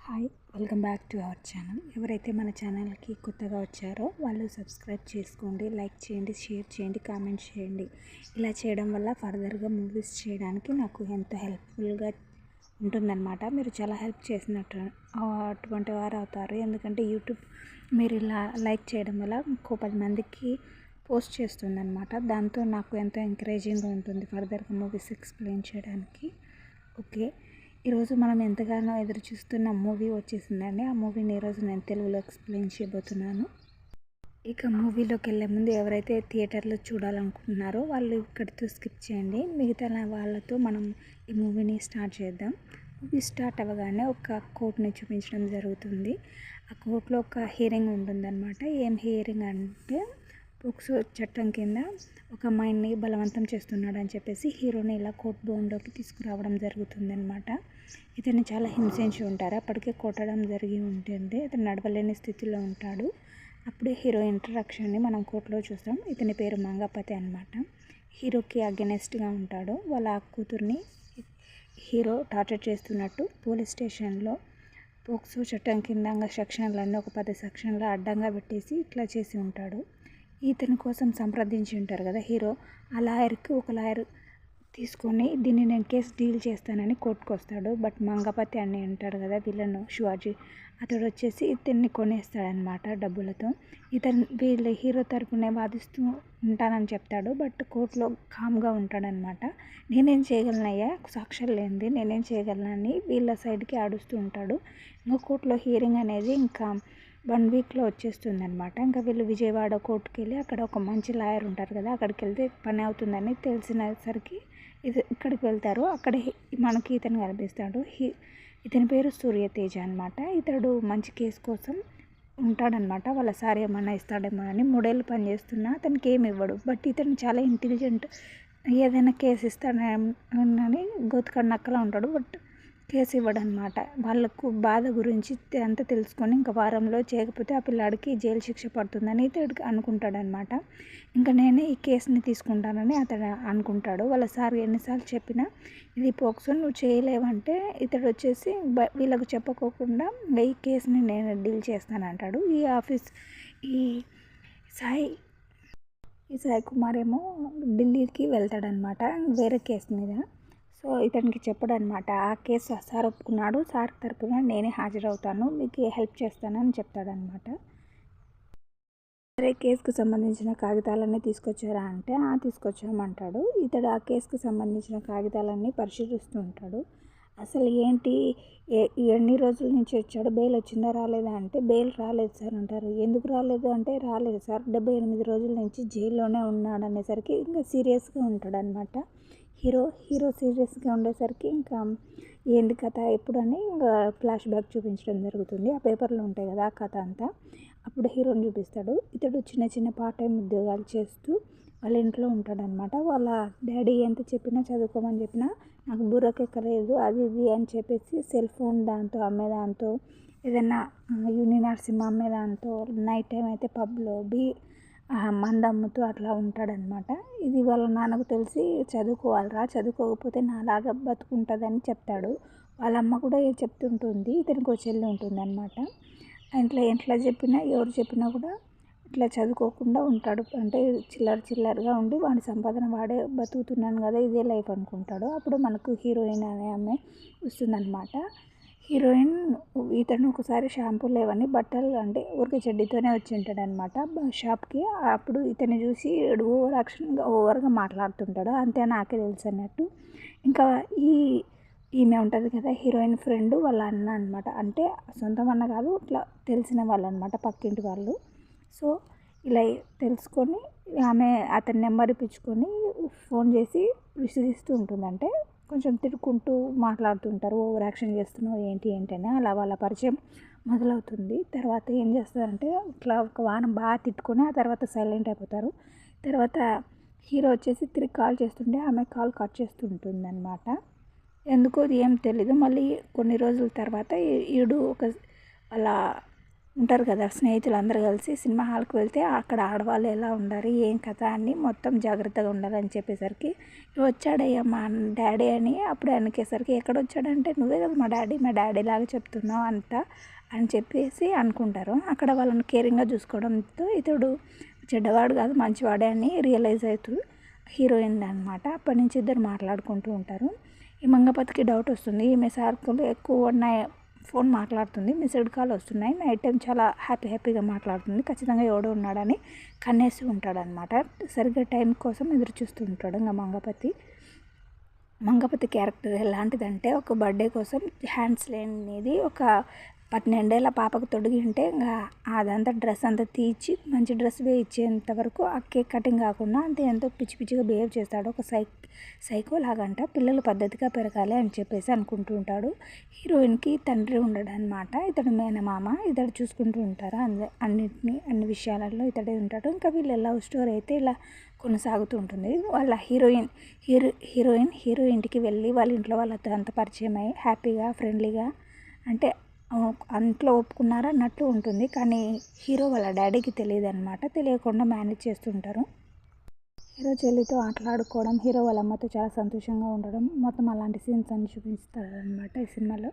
Hi, welcome back to our channel. ఎవరైతే మన ఛానల్కి కొత్తగా వచ్చారో వాళ్ళు సబ్స్క్రైబ్ చేసుకోండి, లైక్ చేయండి, షేర్ చేయండి, కామెంట్ చేయండి. ఇలా చేయడం వల్ల ఫర్దర్గా మూవీస్ చేయడానికి నాకు ఎంతో హెల్ప్ఫుల్గా ఉంటుందన్నమాట. మీరు చాలా హెల్ప్ చేసినట్టు అటువంటి వారు అవుతారు. ఎందుకంటే యూట్యూబ్ మీరు ఇలా లైక్ చేయడం వల్ల 10 మందికి పోస్ట్ చేస్తుందన్నమాట. దాంతో నాకు ఎంతో ఎంకరేజింగ్గా ఉంటుంది ఫర్దర్గా మూవీస్ ఎక్స్ప్లెయిన్ చేయడానికి. ఓకే, ఈరోజు మనం ఎంతగానో ఎదురు చూస్తున్న మూవీ వచ్చేసిందండి. ఆ మూవీని ఈరోజు నేను తెలుగులో ఎక్స్ప్లెయిన్ చేయబోతున్నాను. ఇక మూవీలోకి వెళ్ళే ముందు ఎవరైతే థియేటర్లో చూడాలనుకుంటున్నారో వాళ్ళు ఇక్కడితో స్కిప్ చేయండి. మిగతా వాళ్ళతో మనం ఈ మూవీని స్టార్ట్ చేద్దాం. మూవీ స్టార్ట్ అవ్వగానే ఒక కోర్టుని చూపించడం జరుగుతుంది. ఆ కోర్టులో ఒక హియరింగ్ ఉంటుందన్నమాట. ఏం హియరింగ్ అంటే పోక్సో చట్టం కింద ఒక అమ్మాయిని బలవంతం చేస్తున్నాడు అని చెప్పేసి హీరోని ఇలా కోర్ట్ బోన్లోకి తీసుకురావడం జరుగుతుందన్నమాట. ఇతన్ని చాలా హింసించి ఉంటారు. అప్పటికే కొట్టడం జరిగి ఉంటుంది. ఇతను నడవలేని స్థితిలో ఉంటాడు. అప్పుడే హీరో ఇంట్రడక్షన్ని మనం కోర్టులో చూస్తాం. ఇతని పేరు మంగపతి అనమాట. హీరోకి అగెనెస్ట్గా ఉంటాడు. వాళ్ళ కూతుర్ని హీరో టార్చర్ చేస్తున్నట్టు పోలీస్ స్టేషన్లో పోక్సో చట్టం కింద సెక్షన్లన్నీ ఒక 10 సెక్షన్లు అడ్డంగా పెట్టేసి ఇట్లా చేసి ఉంటాడు. ఇతని కోసం సంప్రదించి ఉంటారు కదా హీరో. ఆ లాయర్కి ఒక లాయర్ తీసుకొని దీన్ని నేను కేసు డీల్ చేస్తానని కోర్టుకు వస్తాడు. బట్ మంగపతి అని ఉంటాడు కదా విలన్ శివాజీ, అతడు వచ్చేసి ఇతన్ని కొనేస్తాడనమాట డబ్బులతో. వీళ్ళ హీరో తరపునే వాదిస్తూ ఉంటానని చెప్తాడు. బట్ కోర్టులో కామ్గా ఉంటాడనమాట. నేనేం చేయగలనయ్యా, సాక్ష్యాలు లేనిది నేనేం చేయగలనని వీళ్ళ సైడ్కి ఆడుస్తూ ఉంటాడు. ఇంకా కోర్టులో హియరింగ్ అనేది ఇంకా 1 వీక్లో వచ్చేస్తుంది అనమాట. ఇంకా వీళ్ళు విజయవాడ కోర్టుకి వెళ్ళి అక్కడ ఒక మంచి లాయర్ ఉంటారు కదా, అక్కడికి వెళ్తే పని అవుతుందని తెలిసినసరికి ఇక్కడికి వెళ్తారు. అక్కడ మనకి ఇతను కనిపిస్తాడు. ఇతని పేరు సూర్యతేజ అనమాట. ఇతడు మంచి కేసు కోసం ఉంటాడనమాట. వాళ్ళ సార్ ఏమన్నా ఇస్తాడేమో అని 3 ఏళ్ళు పనిచేస్తున్నా అతనికి ఏమి ఇవ్వడు. బట్ ఇతను చాలా ఇంటెలిజెంట్. ఏదైనా కేసు ఇస్తాడని గోతుకాడ నక్కలా ఉంటాడు. బట్ కేసు ఇవ్వడనమాట. వాళ్ళకు బాధ గురించి అంతా తెలుసుకొని ఇంకా వారంలో చేయకపోతే ఆ పిల్లాడికి జైలు శిక్ష పడుతుందని ఇతడు అనుకుంటాడనమాట. ఇంకా నేనే ఈ కేసుని తీసుకుంటానని అతడు అనుకుంటాడు. వాళ్ళ సార్ ఎన్నిసార్లు చెప్పినా ఇది పోక్సో నువ్వు చేయలేవంటే ఇతడు వచ్చేసి వీళ్ళకు చెప్పుకోకుండా ఈ కేసుని నేను డీల్ చేస్తానంటాడు. ఈ సాయి కుమార్ ఏమో ఢిల్లీకి వెళ్తాడనమాట వేరే కేసు మీద. సో ఇతనికి చెప్పడనమాట, ఆ కేసు సార్ ఒప్పుకున్నాడు, సార్ తరపున నేనే హాజరవుతాను, మీకు హెల్ప్ చేస్తానని చెప్తాడనమాట. సరే, కేసుకు సంబంధించిన కాగితాలన్నీ తీసుకొచ్చారా అంటే తీసుకొచ్చామంటాడు. ఇతడు ఆ కేసుకు సంబంధించిన కాగితాలన్నీ పరిశీలిస్తూ ఉంటాడు. అసలు ఏంటి, ఎన్ని రోజుల నుంచి వచ్చాడు, బెయిల్ వచ్చిందా రాలేదా అంటే బెయిల్ రాలేదు సార్ అంటారు. ఎందుకు రాలేదు అంటే రాలేదు సార్, 78 రోజుల నుంచి జైల్లోనే ఉన్నాడు అనేసరికి ఇంకా సీరియస్గా ఉంటాడనమాట. హీరో సీరియస్గా ఉండేసరికి ఇంకా ఏంది కథ ఎప్పుడని ఇంకా ఫ్లాష్ బ్యాక్ చూపించడం జరుగుతుంది. ఆ పేపర్లో ఉంటాయి కదా ఆ కథ అంతా. అప్పుడు హీరోని చూపిస్తాడు. ఇతడు చిన్న చిన్న పార్ట్ టైం ఉద్యోగాలు చేస్తూ వాళ్ళ ఇంట్లో ఉంటాడనమాట. వాళ్ళ డాడీ ఎంత చెప్పినా చదువుకోమని చెప్పినా నాకు బుర్రకెక్కలేదు అది ఇది అని చెప్పేసి సెల్ ఫోన్ దాంతో అమ్మేదాంతో ఏదైనా యూనినార్ సిమ్ అమ్మేదాంతో నైట్ టైం అయితే పబ్లో మందు అమ్ముతూ అట్లా ఉంటాడనమాట. ఇది వాళ్ళ నాన్నకు తెలిసి చదువుకోవాలిరా, చదువుకోకపోతే నాలాగా బతుకుంటుందని చెప్తాడు. వాళ్ళ అమ్మ కూడా చెప్తుంటుంది. ఇతనికి ఒక చెల్లి ఉంటుందన్నమాట. ఎట్లా చెప్పినా ఎవరు చెప్పినా కూడా ఇట్లా చదువుకోకుండా ఉంటాడు. అంటే చిల్లరగా ఉండి వాడి సంపాదన వాడే బతుకుతున్నాను కదా ఇదే లైఫ్ అనుకుంటాడు. అప్పుడు మనకు హీరోయిన్ అనే ఆమె వస్తుందన్నమాట. హీరోయిన్ ఇతను ఒకసారి షాంపూ లేవని బట్టలు అంటే ఊరికే చెడ్డీతోనే వచ్చి ఉంటాడు అనమాట షాప్కి. అప్పుడు ఇతన్ని చూసి ఓవర్గా మాట్లాడుతుంటాడు. అంతే నాకే తెలుసు అన్నట్టు. ఇంకా ఈమె ఉంటుంది కదా హీరోయిన్ ఫ్రెండ్ వాళ్ళ అన్న అనమాట. అంటే సొంతం అన్న కాదు, ఇట్లా తెలిసిన వాళ్ళు అనమాట, పక్కింటి వాళ్ళు. సో ఇలా తెలుసుకొని ఆమె అతని నెంబర్ ఇప్పించుకొని ఫోన్ చేసి విసిగిస్తూ ఉంటుంది. అంటే కొంచెం తిట్టుకుంటూ మాట్లాడుతుంటారు, ఓవర్ యాక్షన్ చేస్తున్నావు ఏంటి అని. అలా వాళ్ళ పరిచయం మొదలవుతుంది. తర్వాత ఏం చేస్తారంటే ఇట్లా ఒక వారం బాగా తిట్టుకొని ఆ తర్వాత సైలెంట్ అయిపోతారు. తర్వాత హీరో వచ్చేసి తిరిగి కాల్ చేస్తుంటే ఆమె కాల్ కట్ చేస్తుంటుంది అనమాట. ఎందుకో అది ఏం తెలీదు. మళ్ళీ కొన్ని రోజుల తర్వాత ఈడు వాళ్ళ ఉంటారు కదా స్నేహితులు అందరూ కలిసి సినిమా హాల్కి వెళ్తే అక్కడ ఆడవాళ్ళు ఎలా ఉండాలి ఏం కథ అని మొత్తం జాగ్రత్తగా ఉండాలని చెప్పేసరికి వచ్చాడయ్యా మా డాడీ అని అప్పుడు అనేసరికి ఎక్కడ వచ్చాడంటే నువ్వే కదా మా డాడీ లాగా చెప్తున్నావు అంతా అని చెప్పేసి అనుకుంటారు. అక్కడ వాళ్ళని కేరింగ్గా చూసుకోవడంతో ఇతడు చెడ్డవాడు కాదు మంచివాడే అని రియలైజ్ అవుతూ హీరోయిన్ అనమాట. అప్పటి నుంచి ఇద్దరు మాట్లాడుకుంటూ ఉంటారు. ఈ మంగపతికి డౌట్ వస్తుంది, ఈమె సార్కులు ఎక్కువ ఉన్నాయి, ఫోన్ మాట్లాడుతుంది, మిస్డ్ కాల్ వస్తున్నాయి, నైట్ టైం చాలా హ్యాపీగా మాట్లాడుతుంది, ఖచ్చితంగా ఎవడో ఉన్నాడని కన్నేసి ఉంటాడనమాట. సరిగ్గా టైం కోసం ఎదురు చూస్తూ ఉంటాడు. ఇంకా మంగపతి క్యారెక్టర్ ఎలాంటిదంటే ఒక బర్త్డే కోసం హ్యాండ్స్ లేనిది ఒక 12 ఏళ్ళ పాపకు తొడిగింటే ఇంకా అదంతా డ్రెస్ అంతా తీర్చి మంచి డ్రెస్ వేయించేంత వరకు ఆ కేక్ కటింగ్ కాకుండా అంతే ఎంతో పిచ్చిగా బిహేవ్ చేస్తాడు. ఒక సైకో లాగంట పిల్లలు పద్ధతిగా పెరగాలి అని చెప్పేసి అనుకుంటూ ఉంటాడు. హీరోయిన్కి తండ్రి ఉండడనమాట, ఇతడు మేనమామ, ఇతడు చూసుకుంటూ ఉంటారు అన్ని విషయాలలో ఇతడే ఉంటాడు. ఇంకా వీళ్ళ లవ్ స్టోరీ అయితే ఇలా కొనసాగుతూ ఉంటుంది. వాళ్ళ హీరో ఇంటికి వెళ్ళి వాళ్ళ ఇంట్లో వాళ్ళతో అంత పరిచయం అయ్యి హ్యాపీగా ఫ్రెండ్లీగా అంటే అంట్లో ఒప్పుకున్నారా అన్నట్టు ఉంటుంది. కానీ హీరో వాళ్ళ డాడీకి తెలియదు అనమాట, తెలియకుండా మేనేజ్ చేస్తుంటారు. హీరో చెల్లితో ఆటలాడుకోవడం, హీరో వాళ్ళ అమ్మతో చాలా సంతోషంగా ఉండడం, మొత్తం అలాంటి సీన్స్ అన్ని చూపిస్తారనమాట ఈ సినిమాలో.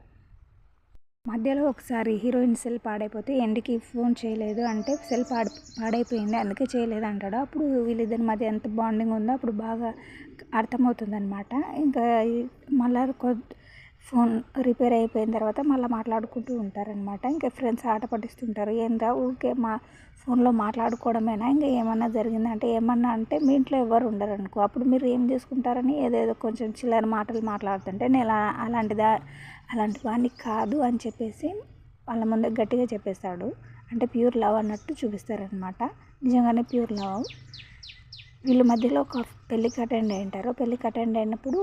మధ్యలో ఒకసారి హీరోయిన్ సెల్ పాడైపోతే ఎండికి ఫోన్ చేయలేదు అంటే సెల్ పాడైపోయింది అందుకే చేయలేదు అంటాడు. అప్పుడు వీళ్ళిద్దరి మధ్య ఎంత బాండింగ్ ఉందో అప్పుడు బాగా అర్థమవుతుంది అనమాట. ఇంకా మళ్ళీ ఫోన్ రిపేర్ అయిపోయిన తర్వాత మళ్ళీ మాట్లాడుకుంటూ ఉంటారనమాట. ఇంకా ఫ్రెండ్స్ ఆట పట్టిస్తుంటారు, ఏందా ఊరికే మా ఫోన్లో మాట్లాడుకోవడమేనా, ఇంకా ఏమన్నా జరిగిందంటే ఏమన్నా అంటే మీ ఇంట్లో ఎవరు ఉండరు అనుకో, అప్పుడు మీరు ఏం చేసుకుంటారని ఏదేదో కొంచెం చిల్లర మాటలు మాట్లాడుతుంటే నేను అలాంటి వాడిని కాదు అని చెప్పేసి వాళ్ళ ముందే గట్టిగా చెప్పేస్తాడు. అంటే ప్యూర్ లవ్ అన్నట్టు చూపిస్తారనమాట. నిజంగానే ప్యూర్ లవ్. వీళ్ళ మధ్యలో ఒక పెళ్ళికి అటెండ్ అయ్యింటారు. పెళ్ళికి అటెండ్ అయినప్పుడు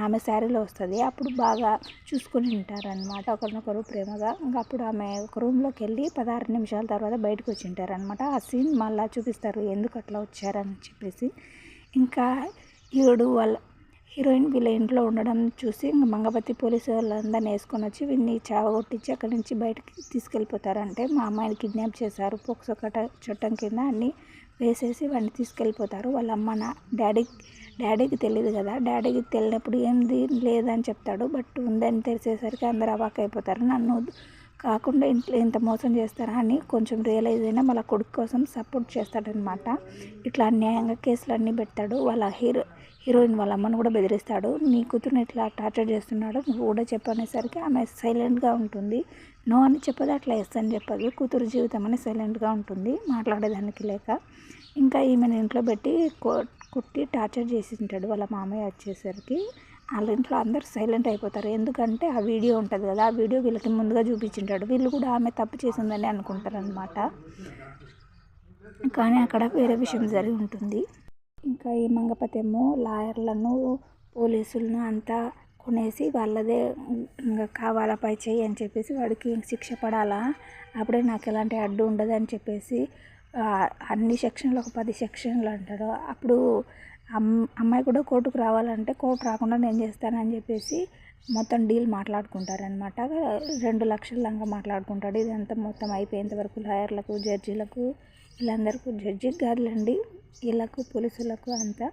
ఆమె శారీలో వస్తుంది, అప్పుడు బాగా చూసుకుని ఉంటారనమాట ఒకరినొకరు ప్రేమగా. ఇంకా అప్పుడు ఆమె ఒక రూమ్లోకి వెళ్ళి 16 నిమిషాల తర్వాత బయటకు వచ్చి ఉంటారనమాట. ఆ సీన్ మళ్ళీ చూపిస్తారు ఎందుకు అట్లా వచ్చారని చెప్పేసి. ఇంకా హీరోయిన్ వీళ్ళ ఇంట్లో ఉండడం చూసి ఇంకా మంగపతి పోలీసు వాళ్ళందరినీ వేసుకొని వచ్చి వీళ్ళని చావగొట్టించి అక్కడి నుంచి బయటకి తీసుకెళ్ళిపోతారంటే మా అమ్మాయిని కిడ్నాప్ చేశారు పోక్సో చట్టం కింద అన్నీ వేసేసి వాడిని తీసుకెళ్ళిపోతారు. వాళ్ళ అమ్మ డాడీకి తెలియదు కదా, డాడీకి తెలియనప్పుడు ఏంది లేదని చెప్తాడు, బట్ ఉందని తెలిసేసరికి అందరు అవాక్ అయిపోతారు. నన్ను కాకుండా ఇంట్లో ఇంత మోసం చేస్తారా అని కొంచెం రియలైజ్ అయినా మళ్ళీ కొడుకు కోసం సపోర్ట్ చేస్తాడనమాట. ఇట్లా అన్యాయంగా కేసులు అన్నీ పెడతాడు. వాళ్ళ హీరోయిన్ వాళ్ళ అమ్మను కూడా బెదిరిస్తాడు, నీ కూతురుని ఇట్లా టార్చర్ చేస్తున్నాడు నువ్వు కూడా చెప్పనేసరికి ఆమె సైలెంట్గా ఉంటుంది. నో అని చెప్పదు, అట్లా ఎస్ అని చెప్పదు, కూతురు జీవితం అని సైలెంట్గా ఉంటుంది మాట్లాడేదానికి లేక. ఇంకా ఈమెను ఇంట్లో పెట్టి కుట్టి టార్చర్ చేసి ఉంటాడు వాళ్ళ మామయ్య వచ్చేసరికి. వాళ్ళ ఇంట్లో అందరు సైలెంట్ అయిపోతారు, ఎందుకంటే ఆ వీడియో ఉంటుంది కదా, ఆ వీడియో వీళ్ళకి ముందుగా చూపించింటాడు. వీళ్ళు కూడా ఆమె తప్పు చేసిందని అనుకుంటారు అనమాట. కానీ అక్కడ వేరే విషయం జరిగి ఉంటుంది. ఇంకా ఈ మంగపతి ఏమో లాయర్లను పోలీసులను అంతా కొనేసి వాళ్ళదే ఇంకా కావాలా పై చేయి అని చెప్పేసి వాడికి శిక్ష పడాలా, అప్పుడే నాకు ఎలాంటి అడ్డు ఉండదని చెప్పేసి అన్ని సెక్షన్లు ఒక 10 సెక్షన్లు అంటాడు. అప్పుడు అమ్మాయి కూడా కోర్టుకు రావాలంటే కోర్టు రాకుండా నేను చేస్తానని చెప్పేసి మొత్తం డీల్ మాట్లాడుకుంటారనమాట. 2 లక్షల లంగా మాట్లాడుకుంటాడు. ఇదంతా మొత్తం అయిపోయేంత వరకు లాయర్లకు జడ్జీలకు వీళ్ళందరికీ, జడ్జికి కాదులేండి వీళ్ళకు పోలీసులకు అంతా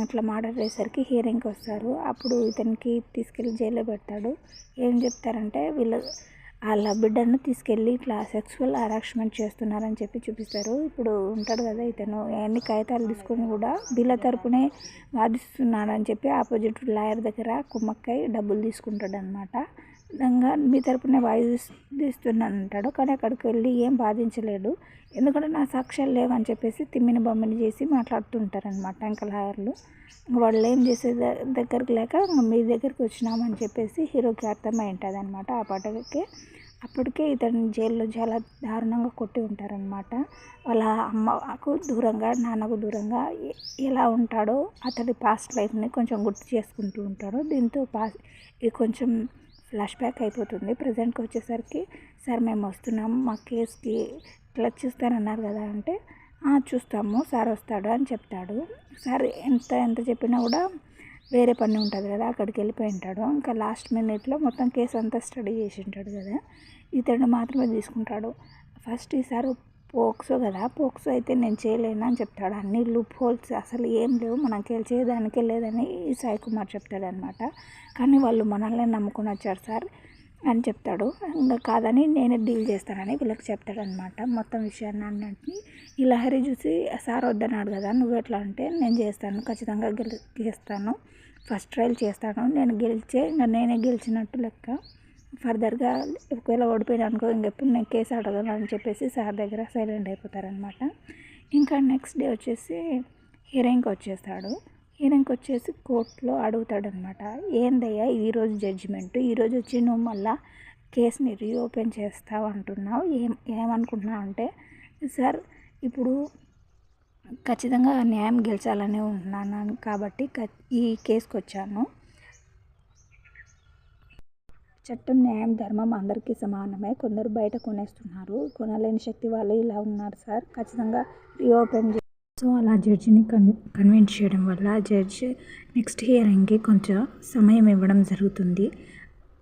అట్లా మాట్లాడేసరికి హీరింగ్కి వస్తారు. అప్పుడు ఇతనికి తీసుకెళ్ళి జైల్లో పెడతాడు. ఏం చెప్తారంటే వాళ్ళ బిడ్డను తీసుకెళ్ళి ఇట్లా సెక్సువల్ హరాస్మెంట్ చేస్తున్నారని చెప్పి చూపిస్తారు. ఇప్పుడు ఉంటాడు కదా ఇతను ఎన్ని కాగితాలు తీసుకొని కూడా వీళ్ళ తరపునే వాదిస్తున్నాడని చెప్పి ఆపోజిట్ లాయర్ దగ్గర కుమ్మక్కై డబ్బులు తీసుకుంటాడు అనమాట. విధంగా మీ తరపునే వాదిస్తున్నాను అంటాడు. కానీ అక్కడికి వెళ్ళి ఏం బాధించలేడు, ఎందుకంటే నా సాక్ష్యాలు లేవని చెప్పేసి తిమ్మిని బొమ్మని చేసి మాట్లాడుతుంటారనమాట. ఇంకా లాయర్లు వాళ్ళు ఏం చేసే దగ్గరికి లేక మీ దగ్గరికి వచ్చినామని చెప్పేసి హీరోకి అర్థమై ఉంటుంది అనమాట. ఆ పాటకి అప్పటికే ఇతను జైల్లో చాలా దారుణంగా కొట్టి ఉంటారనమాట. వాళ్ళ అమ్మకు దూరంగా నాన్నకు దూరంగా ఎలా ఉంటాడో అతడి పాస్ట్ లైఫ్ని కొంచెం గుర్తు చేసుకుంటూ ఉంటాడు. దీంతో కొంచెం ఫ్లాష్ బ్యాక్ అయిపోతుంది. ప్రజెంట్కి వచ్చేసరికి సార్ మేము వస్తున్నాము మా కేసుకి ఇట్లా చూస్తారన్నారు కదా అంటే చూస్తాము సార్ వస్తాడు అని చెప్తాడు. సార్ ఎంత చెప్పినా కూడా వేరే పని ఉంటుంది కదా, అక్కడికి వెళ్ళిపోయి ఉంటాడు. ఇంకా లాస్ట్ మినిట్లో మొత్తం కేసు అంతా స్టడీ చేసి ఉంటాడు కదా, ఇతడు మాత్రమే తీసుకుంటాడు. ఫస్ట్ ఈసారి పోక్సో కదా, పోక్సో అయితే నేను చేయలేను అని చెప్తాడు. అన్ని లూప్ హోల్స్ అసలు ఏం లేవు, మనం చేసేదానికే లేదని ఈ సాయి కుమార్ చెప్తాడు అనమాట. కానీ వాళ్ళు మనల్ని నమ్ముకొని వచ్చారు సార్ అని చెప్తాడు. ఇంకా కాదని నేనే డీల్ చేస్తానని వీళ్ళకి చెప్తాడనమాట మొత్తం విషయాన్ని అన్నింటినీ. ఈ లహరి చూసి సార్ వద్దన్నాడు కదా, నువ్వు ఎట్లా అంటే నేను చేస్తాను, ఖచ్చితంగా గెలుస్తాను, ఫస్ట్ ట్రయల్ చేస్తాను, నేను గెలిచే ఇంకా నేనే గెలిచినట్టు లెక్క, ఫర్దర్గా ఒకవేళ ఓడిపోయినా అనుకో ఇంకెప్పుడు నేను కేసు అడగను అని చెప్పేసి సార్ దగ్గర సైలెంట్ అయిపోతారనమాట. ఇంకా నెక్స్ట్ డే వచ్చేసి హీరోయిన్కి వచ్చేస్తాడు. హీరోయిన్కి వచ్చేసి కోర్టులో అడుగుతాడనమాట, ఏందయ్యా ఈరోజు జడ్జిమెంట్, ఈరోజు వచ్చి నువ్వు మళ్ళీ కేసుని రీఓపెన్ చేస్తావు అంటున్నావు, ఏమనుకుంటున్నావు అంటే, సార్ ఇప్పుడు ఖచ్చితంగా న్యాయం గెలిచాలని ఉంటున్నాను కాబట్టి ఈ కేసుకు వచ్చాను. చట్టం, న్యాయం, ధర్మం అందరికీ సమానమే, కొందరు బయట కొనేస్తున్నారు, కొనలేని శక్తి వాళ్ళు ఇలా ఉన్నారు సార్, ఖచ్చితంగా రీఓపెన్ సో అలా జడ్జిని కన్విన్స్ చేయడం వల్ల జడ్జి నెక్స్ట్ హియరింగ్కి కొంచెం సమయం ఇవ్వడం జరుగుతుంది.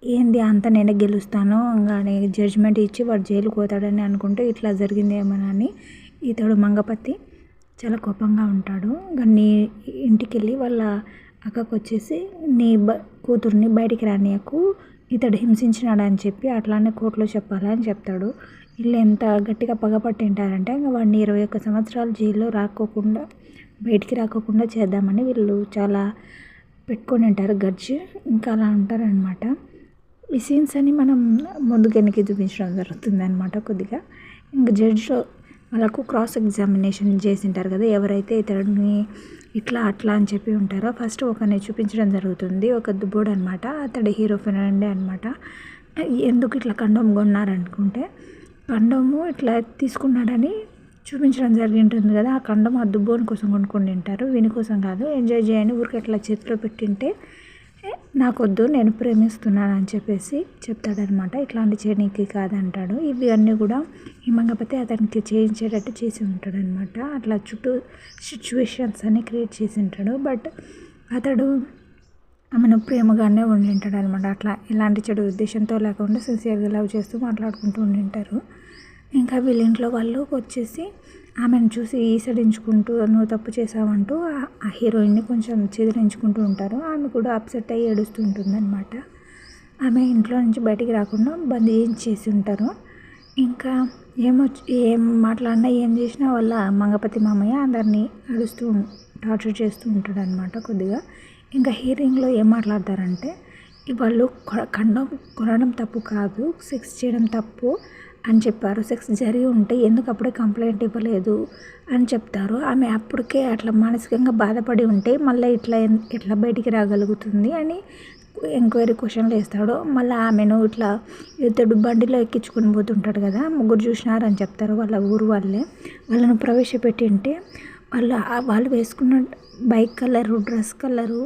ఏంది అంతా నేనే గెలుస్తాను కానీ జడ్జిమెంట్ ఇచ్చి వాడు జైలుకు పోతాడని అనుకుంటే ఇట్లా జరిగిందేమోనని ఇతడు మంగపతి చాలా కోపంగా ఉంటాడు. నీ ఇంటికి వెళ్ళి వాళ్ళ అక్కకు వచ్చేసి నీ కూతుర్ని బయటికి రానియకు, ఇతడు హింసించినాడని చెప్పి అట్లానే కోర్టులో చెప్పాలని చెప్తాడు. వీళ్ళు ఎంత గట్టిగా పగపట్టింటారంటే ఇంకా వాడిని 21 సంవత్సరాలు జైల్లో బయటికి రాకోకుండా చేద్దామని వీళ్ళు చాలా పెట్టుకొని ఉంటారు గడ్జి. ఇంకా అలా ఉంటారనమాట. ఈ సీన్స్ అని మనం ముందుకెనికి చూపించడం జరుగుతుంది అనమాట కొద్దిగా. ఇంకా జడ్జిలో వాళ్ళకు క్రాస్ ఎగ్జామినేషన్ చేసింటారు కదా, ఎవరైతే ఇతడిని ఇట్లా అట్లా అని చెప్పి ఉంటారో ఫస్ట్ ఒకరిని చూపించడం జరుగుతుంది. ఒక దుబ్బోడు అనమాట, అతడి హీరో ఫ్రెండే అనమాట. ఎందుకు ఇట్లా కండోమ్ కొన్నారనుకుంటే, కండోము ఇట్లా తీసుకున్నాడని చూపించడం జరిగి ఉంటుంది కదా, ఆ కండోమ్ ఆ దుబ్బోని కోసం కొనుక్కొని తింటారు, వీని కోసం కాదు, ఎంజాయ్ చేయని ఊరికి అట్లా చేతిలో పెట్టింటే నాకొద్దు నేను ప్రేమిస్తున్నాను అని చెప్పేసి చెప్తాడనమాట. ఇట్లాంటి చేయనీకి కాదంటాడు. ఇవి అన్నీ కూడా ఈ మంగపతి అతనికి చేయించేటట్టు చేసి ఉంటాడనమాట. అట్లా చుట్టూ సిచ్యువేషన్స్ అన్నీ క్రియేట్ చేసి ఉంటాడు. బట్ అతడు ఆమెను ప్రేమగానే ఉండింటాడు అనమాట. అట్లా ఎలాంటి చెడు ఉద్దేశంతో లేకుండా సిన్సియర్గా లవ్ చేస్తూ మాట్లాడుకుంటూ ఉండింటారు. ఇంకా వీళ్ళ ఇంట్లో వాళ్ళు వచ్చేసి ఆమెను చూసి ఈసడించుకుంటూ నువ్వు తప్పు చేసావంటూ ఆ హీరోయిన్ని కొంచెం చెదిరించుకుంటూ ఉంటారు. ఆమె కూడా అప్సెట్ అయ్యి ఏడుస్తూ ఉంటుంది అనమాట. ఆమె ఇంట్లో నుంచి బయటికి రాకుండా బంధించేసి ఉంటారు. ఇంకా ఏం మాట్లాడినా ఏం చేసినా వాళ్ళ మంగపతి మామయ్య అందరినీ టార్చర్ చేస్తూ ఉంటాడు అనమాట కొద్దిగా. ఇంకా హీరింగ్లో ఏం మాట్లాడతారంటే, వాళ్ళు కండం కొనడం తప్పు కాదు, సెక్స్ చేయడం తప్పు అని చెప్పారు, సెక్స్ జరిగి ఉంటే ఎందుకు అప్పుడే కంప్లైంట్ ఇవ్వలేదు అని చెప్తారు. ఆమె అప్పటికే అట్లా మానసికంగా బాధపడి ఉంటే మళ్ళీ ఎట్లా బయటికి రాగలుగుతుంది అని ఎంక్వైరీ క్వశ్చన్లు వేస్తాడు. మళ్ళీ ఆమెను ఇట్లా ఇతడు బండిలో ఎక్కించుకొని పోతుంటాడు కదా, ముగ్గురు చూసినారని చెప్తారు వాళ్ళ ఊరు వాళ్ళే. వాళ్ళను ప్రవేశపెట్టింటే వాళ్ళు వేసుకున్న బైక్ కలరు, డ్రెస్ కలరు,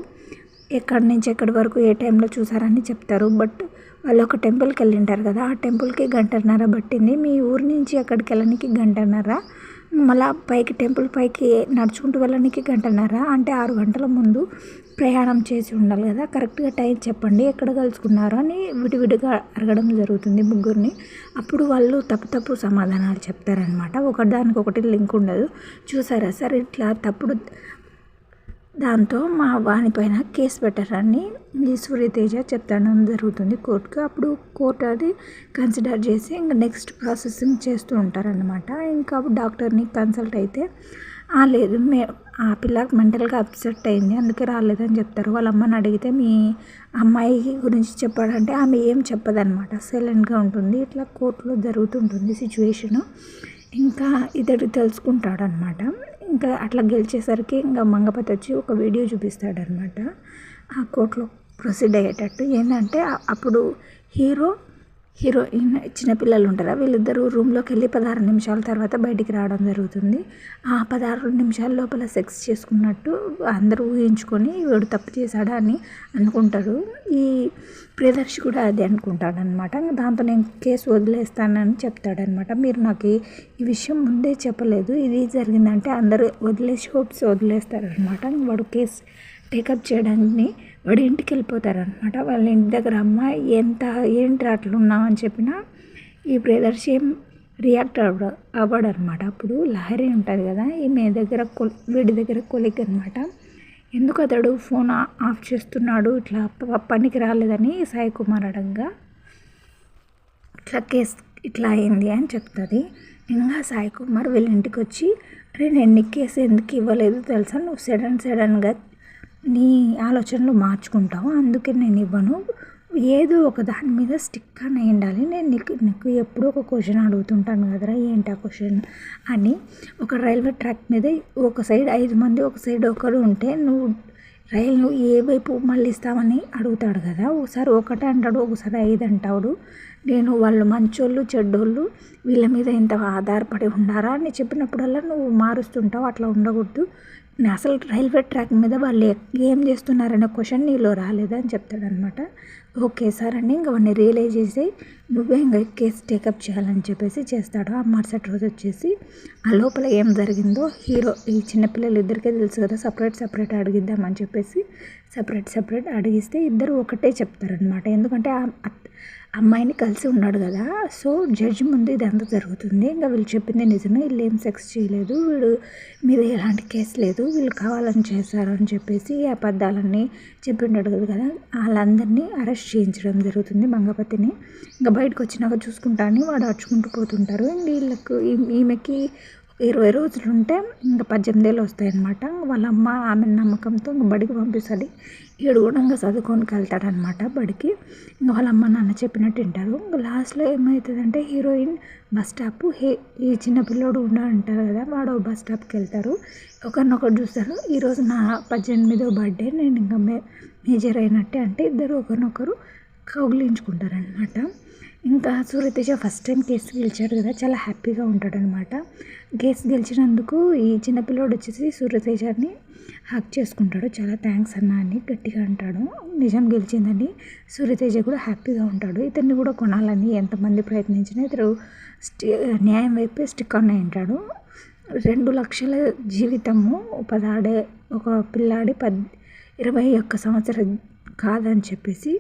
ఎక్కడి నుంచి ఎక్కడి వరకు ఏ టైంలో చూసారని చెప్తారు. బట్ వాళ్ళు ఒక టెంపుల్కి వెళ్ళింటారు కదా, ఆ టెంపుల్కి 1.5 గంట పట్టింది, మీ ఊరు నుంచి అక్కడికి వెళ్ళడానికి 1.5 గంట, మళ్ళీ టెంపుల్ పైకి నడుచుకుంటూ వెళ్ళడానికి 1.5 గంట, అంటే 6 గంటల ముందు ప్రయాణం చేసి ఉండాలి కదా, కరెక్ట్గా టైం చెప్పండి ఎక్కడ కలుసుకున్నారో అని విడివిడిగా అడగడం జరుగుతుంది ముగ్గురిని. అప్పుడు వాళ్ళు తప్పు సమాధానాలు చెప్తారనమాట. ఒకదానికొకటి లింక్ ఉండదు. చూసారా సార్ ఇట్లా తప్పుడు దాంతో మా వానిపైన కేసు పెట్టారని ఈ సూర్యతేజ చెప్తాడం జరుగుతుంది కోర్టుకు. అప్పుడు కోర్టు అది కన్సిడర్ చేసి ఇంకా నెక్స్ట్ ప్రాసెసింగ్ చేస్తూ ఉంటారనమాట. ఇంకా డాక్టర్ని కన్సల్ట్ అయితే లేదు ఆ పిల్ల మెంటల్గా అప్సెట్ అయింది అందుకే రాలేదని చెప్తారు. వాళ్ళ అమ్మని అడిగితే మీ అమ్మాయి గురించి చెప్పాడంటే ఆమె ఏం చెప్పదనమాట, సైలెంట్గా ఉంటుంది. ఇట్లా కోర్టులో జరుగుతుంటుంది సిచ్యువేషను. ఇంకా ఇతడు తెలుసుకుంటాడనమాట. ఇంకా అట్లా గెలిచేసరికి ఇంకా మంగపతి వచ్చి ఒక వీడియో చూపిస్తాడనమాట ఆ కోర్టులో ప్రొసీడ్ అయ్యేటట్టు. ఏంటంటే అప్పుడు హీరోయిన్ చిన్నపిల్లలు ఉంటారా, వీళ్ళిద్దరూ రూమ్లోకి వెళ్ళి 16 నిమిషాల తర్వాత బయటికి రావడం జరుగుతుంది. ఆ 16 నిమిషాల లోపల సెక్స్ చేసుకున్నట్టు అందరూ ఊహించుకొని వీడు తప్పు చేశాడా అని అనుకుంటాడు. ఈ ప్రియదర్శి కూడా అదే అనుకుంటాడనమాట. దాంతో నేను కేసు వదిలేస్తానని చెప్తాడనమాట. మీరు నాకు ఈ విషయం ముందే చెప్పలేదు, ఇది జరిగిందంటే అందరూ హోప్స్ వదిలేస్తారనమాట. వాడు కేసు టేకప్ చేయడానికి వాడి ఇంటికి వెళ్ళిపోతారనమాట. వాళ్ళ ఇంటి దగ్గర అమ్మాయి ఏంటి అట్లున్నావు అని చెప్పినా ఈ బ్రదర్స్ ఏం రియాక్ట్ అవ్వడనమాట. అప్పుడు లహరి ఉంటుంది కదా, ఈమె దగ్గర వీడి దగ్గర కొలిక్ అనమాట. ఎందుకు అతడు ఫోన్ ఆఫ్ చేస్తున్నాడు, ఇట్లా పనికి రాలేదని సాయి కుమార్ అడగగా ఇట్లా కేసు ఇట్లా అయింది అని చెప్తుంది. ఇంకా సాయి కుమార్ వీళ్ళ ఇంటికి వచ్చి, అరే నేను నీ కేసు ఎందుకు ఇవ్వలేదు తెలుసా, నువ్వు సడన్గా నీ ఆలోచనలు మార్చుకుంటావు, అందుకే నేను ఇవ్వను, ఏదో ఒక దాని మీద స్టిక్ అని ఉండాలి, నేను నీకు ఎప్పుడూ ఒక క్వశ్చన్ అడుగుతుంటాను కదరా, ఏంటి ఆ క్వశ్చన్ అని. ఒక రైల్వే ట్రాక్ మీద ఒక సైడ్ 5 మంది ఒక సైడ్ ఒకరు ఉంటే నువ్వు రైలు ఏ వైపు మళ్ళిస్తామని అడుగుతాడు కదా, ఒకసారి 1 అంటాడు, ఒకసారి 5 అంటాడు. నేను వాళ్ళు మంచోళ్ళు చెడ్డోళ్ళు వీళ్ళ మీద ఇంత ఆధారపడి ఉండారా అని చెప్పినప్పుడల్లా నువ్వు మారుస్తుంటావు, అట్లా ఉండకూడదు, అసలు రైల్వే ట్రాక్ మీద వాళ్ళు ఏం చేస్తున్నారనే క్వశ్చన్ నీలో రాలేదని చెప్తాడనమాట. ఓకే సార్ అని ఇంక వాడిని రియలైజ్ చేసి నువ్వే ఇంకా కేసు టేకప్ చేయాలని చెప్పేసి చేస్తాడు. ఆ మరుసటి రోజు వచ్చేసి ఆ లోపల ఏం జరిగిందో హీరో ఈ చిన్నపిల్లలు ఇద్దరికే తెలుసు కదా, సపరేట్ అడిగిద్దామని చెప్పేసి సపరేట్ అడిగిస్తే ఇద్దరు ఒకటే చెప్తారనమాట. ఎందుకంటే అమ్మాయిని కలిసి ఉన్నాడు కదా, సో జడ్జి ముందు ఇదంతా జరుగుతుంది. ఇంకా వీళ్ళు చెప్పింది నిజమే, వీళ్ళు ఏం సెక్స్ చేయలేదు, వీడు మీద ఎలాంటి కేసు లేదు, వీళ్ళు కావాలని చేశారు అని చెప్పేసి ఈ అబద్ధాలన్నీ చెప్పిండాడు కదా, వాళ్ళందరినీ అరెస్ట్ చేయించడం జరుగుతుంది మంగపతిని. ఇంకా బయటకు వచ్చినాక చూసుకుంటాను వాడు అడుచుకుంటూ పోతుంటారు. వీళ్ళకు ఈమెకి 20 రోజులు ఉంటే ఇంకా 18 ఏళ్ళు వస్తాయన్నమాట. వాళ్ళ అమ్మ ఆమె నమ్మకంతో ఇంకా బడికి పంపిస్తుంది. 7 కూడా ఇంకా చదువుకోనికి వెళ్తాడనమాట బడికి. ఇంకా వాళ్ళ అమ్మ నాన్న చెప్పినట్టు వింటారు. ఇంకా లాస్ట్లో ఏమవుతుందంటే హీరోయిన్ బస్ స్టాప్ ఈ చిన్న పిల్లోడు ఉంటారు కదా, వాడు బస్ స్టాప్కి వెళ్తారు. ఒకరినొకరు చూస్తారు, ఈరోజు నా 18వ బర్త్డే, నేను ఇంకా మేజర్ అయినట్టే అంటే ఇద్దరు ఒకరినొకరు కౌగిలించుకుంటారనమాట. ఇంకా సూర్యతేజ ఫస్ట్ టైం కేసు గెలిచాడు కదా, చాలా హ్యాపీగా ఉంటాడనమాట. కేసు గెలిచినందుకు ఈ చిన్నపిల్లోడు వచ్చేసి సూర్యతేజని హక్ చేసుకుంటాడు, చాలా థ్యాంక్స్ అన్న అని గట్టిగా అంటాడు. నిజం గెలిచిందని సూర్యతేజ కూడా హ్యాపీగా ఉంటాడు. ఇతన్ని కూడా కొనాలని ఎంతమంది ప్రయత్నించినా ఇతడు న్యాయం వైపే స్టిక్ అన్న ఉంటాడు. 2 లక్షల జీవితము ఒక పిల్లాడి 21 సంవత్సరం కాదని చెప్పేసి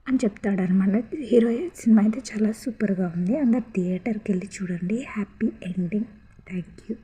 అని చెప్తాడనమాట. హీరో సినిమా అయితే చాలా సూపర్గా ఉంది. అందరు థియేటర్కి వెళ్ళి చూడండి. Happy ending. Thank you.